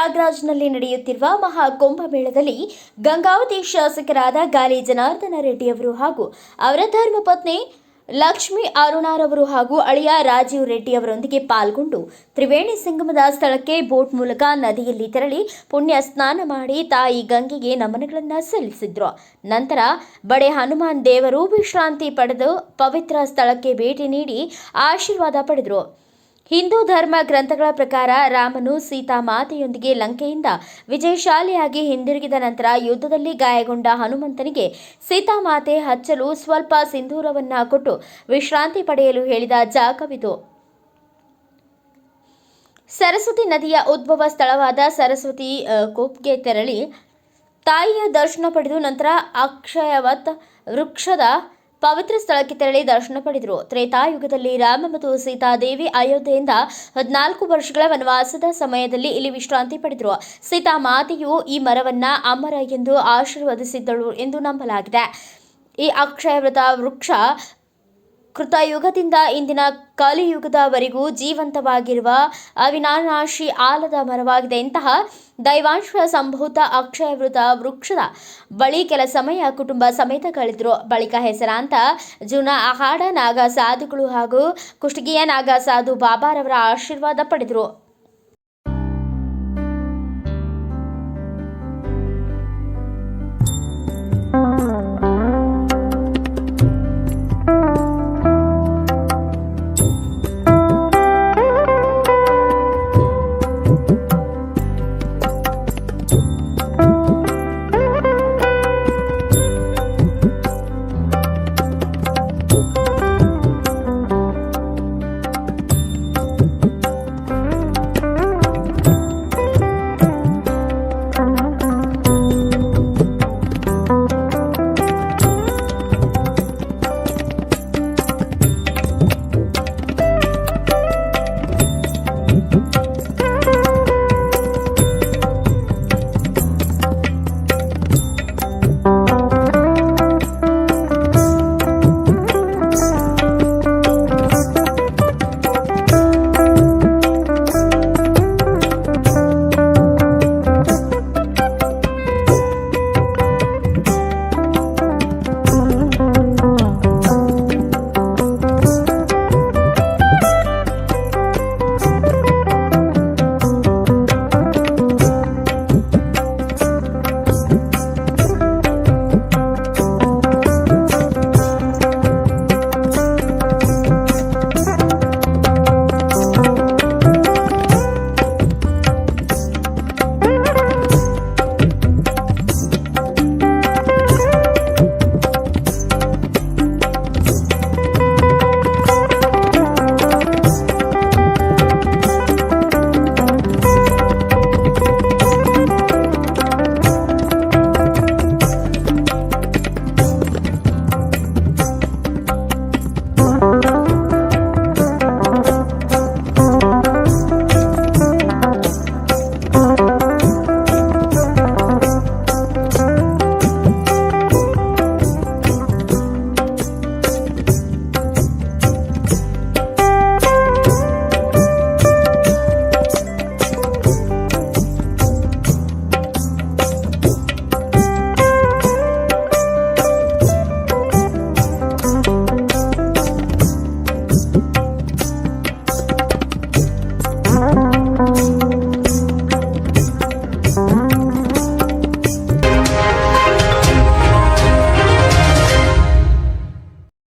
ಪ್ರಯಾಗ್ರಾಜ್ನಲ್ಲಿ ನಡೆಯುತ್ತಿರುವ ಮಹಾಕುಂಭಮೇಳದಲ್ಲಿ ಗಂಗಾವತಿ ಶಾಸಕರಾದ ಗಾಲಿ ಜನಾರ್ದನ ರೆಡ್ಡಿಯವರು ಹಾಗೂ ಅವರ ಧರ್ಮಪತ್ನಿ ಲಕ್ಷ್ಮೀ ಅರುಣಾರವರು ಹಾಗೂ ಅಳಿಯ ರಾಜೀವ್ ರೆಡ್ಡಿ ಅವರೊಂದಿಗೆ ಪಾಲ್ಗೊಂಡು ತ್ರಿವೇಣಿ ಸಂಗಮದ ಸ್ಥಳಕ್ಕೆ ಬೋಟ್ ಮೂಲಕ ನದಿಯಲ್ಲಿ ತೆರಳಿ ಪುಣ್ಯ ಸ್ನಾನ ಮಾಡಿ ತಾಯಿ ಗಂಗೆಗೆ ನಮನಗಳನ್ನು ಸಲ್ಲಿಸಿದ್ರು. ನಂತರ ಬಡೆ ಹನುಮಾನ್ ದೇವರು ವಿಶ್ರಾಂತಿ ಪಡೆದು ಪವಿತ್ರ ಸ್ಥಳಕ್ಕೆ ಭೇಟಿ ನೀಡಿ ಆಶೀರ್ವಾದ ಪಡೆದರು. ಹಿಂದೂ ಧರ್ಮ ಗ್ರಂಥಗಳ ಪ್ರಕಾರ ರಾಮನು ಸೀತಾ ಮಾತೆಯೊಂದಿಗೆ ಲಂಕೆಯಿಂದ ವಿಜಯಶಾಲಿಯಾಗಿ ಹಿಂದಿರುಗಿದ ನಂತರ ಯುದ್ಧದಲ್ಲಿ ಗಾಯಗೊಂಡ ಹನುಮಂತನಿಗೆ ಸೀತಾಮಾತೆ ಹಚ್ಚಲು ಸ್ವಲ್ಪ ಸಿಂಧೂರವನ್ನ ಕೊಟ್ಟು ವಿಶ್ರಾಂತಿ ಪಡೆಯಲು ಹೇಳಿದ ಜಾಗವಿದು. ಸರಸ್ವತಿ ನದಿಯ ಉದ್ಭವ ಸ್ಥಳವಾದ ಸರಸ್ವತಿ ಕೂಪ್ಗೆ ತೆರಳಿ ತಾಯಿಯ ದರ್ಶನ ಪಡೆದು ನಂತರ ಅಕ್ಷಯವತ್ ವೃಕ್ಷದ ಪವಿತ್ರ ಸ್ಥಳಕ್ಕೆ ತೆರಳಿ ದರ್ಶನ ಪಡೆದರು. ತ್ರೇತಾಯುಗದಲ್ಲಿ ರಾಮ ಮತ್ತು ಸೀತಾದೇವಿ ಅಯೋಧ್ಯೆಯಿಂದ 14 ವರ್ಷಗಳ ವನವಾಸದ ಸಮಯದಲ್ಲಿ ಇಲ್ಲಿ ವಿಶ್ರಾಂತಿ ಪಡೆದರು. ಸೀತಾ ಮಾತೆಯು ಈ ಮರವನ್ನ ಅಮರ ಎಂದು ಆಶೀರ್ವದಿಸಿದ್ದಳು ಎಂದು ನಂಬಲಾಗಿದೆ. ಈ ಅಕ್ಷಯವೃತ ವೃಕ್ಷ ಕೃತಯುಗದಿಂದ ಇಂದಿನ ಕಲಿಯುಗದವರೆಗೂ ಜೀವಂತವಾಗಿರುವ ಅವಿನಾಶಿ ಆಲದ ಮರವಾಗಿದೆ. ಇಂತಹ ದೈವಾಂಶ ಸಂಭೂತ ಅಕ್ಷಯವೃತ ವೃಕ್ಷದ ಬಳಿ ಕೆಲ ಸಮಯ ಕುಟುಂಬ ಸಮೇತ ಕಳೆದರು. ಬಳಿಕ ಹೆಸರಾಂತ ಜೂನ ಅಖಾಡ ನಾಗ ಸಾಧುಗಳು ಹಾಗೂ ಕುಷ್ಟಗಿಯ ನಾಗ ಸಾಧು ಬಾಬಾರವರ ಆಶೀರ್ವಾದ ಪಡೆದರು.